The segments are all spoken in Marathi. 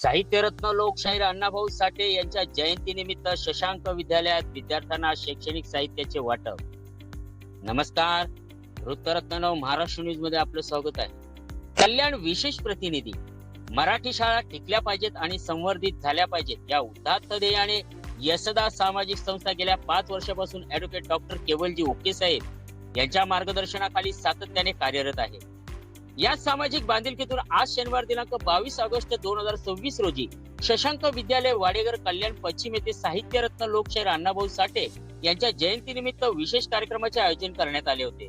साहित्यरत्न लोकशाहीर अण्णाभाऊ साठे यांच्या जयंतीनिमित्त शशांक विद्यालयात विद्यार्थ्यांना शैक्षणिक साहित्याचे वाटप. नमस्कार, वृत्तरत्न महाराष्ट्र न्यूज मध्ये आपलं स्वागत आहे. कल्याण विशेष प्रतिनिधी. मराठी शाळा टिकल्या पाहिजेत आणि संवर्धित झाल्या पाहिजेत या उदात्त ध्येयाने यशदा सामाजिक संस्था गेल्या 5 वर्षापासून ॲडव्होकेट डॉक्टर केवलजी ओके साहेब यांच्या मार्गदर्शनाखाली सातत्याने कार्यरत आहे. या सामाजिक बांधिलकीतून आज शनिवार दिनांक 22 ऑगस्ट 2026 रोजी शशांक विद्यालय वाडेगर कल्याण पश्चिम येथे साहित्यरत्न लोकशाहीर अण्णाभाऊ साठे यांच्या जयंतीनिमित्त विशेष कार्यक्रमाचे आयोजन करण्यात आले होते.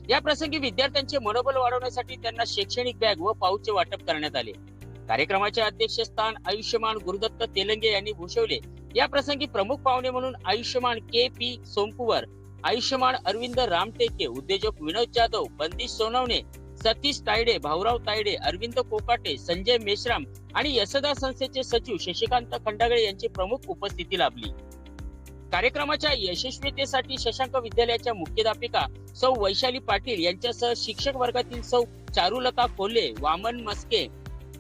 या प्रसंगी विद्यार्थ्यांचे मनोबल वाढवण्यासाठी त्यांना शैक्षणिक बॅग व पाऊचचे वाटप करण्यात आले. कार्यक्रमाचे अध्यक्षस्थान आयुष्यमान गुरुदत्त तेलंगे यांनी भूषवले. या प्रसंगी प्रमुख पाहुणे म्हणून आयुष्यमान के.पी. सोमकुवर, आयुष्यमान अरविंद रामटेके, उद्योजक विनोद जाधव, बंदिश सोनवणे, सतीश तायडे, भाऊराव तायडे, अरविंद कोकाटे, संजय मेश्राम आणि यशदा संस्थेचे सचिव शशिकांत खंडागळे यांची प्रमुख उपस्थिती लाभली. कार्यक्रमाच्या यशस्वीतेसाठी शशांक विद्यालयाच्या मुख्याध्यापिका सौ वैशाली पाटील यांच्यासह शिक्षक वर्गातील सौ चारुलता कोल्हे, वामन मस्के,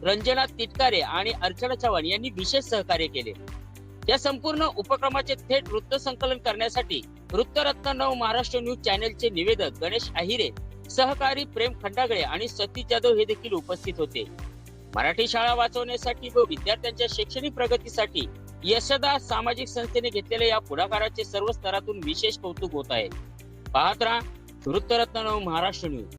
रंजना तिटकारे आणि अर्चना चव्हाण यांनी विशेष सहकार्य केले. या संपूर्ण उपक्रमाचे थेट वृत्त संकलन करण्यासाठी वृत्तरत्न नव महाराष्ट्र न्यूज चॅनलचे निवेदक गणेश आहिरे, सहकारी प्रेम खंडागळे आणि सतीश जाधव हे देखील उपस्थित होते. मराठी शाळा वाचवण्यासाठी व विद्यार्थ्यांच्या शैक्षणिक प्रगतीसाठी यशदा सामाजिक संस्थेने घेतलेल्या या पुढाकाराचे सर्व स्तरातून विशेष कौतुक होत आहे. पाहत राहा वृत्तरत्न महाराष्ट्र न्यूज.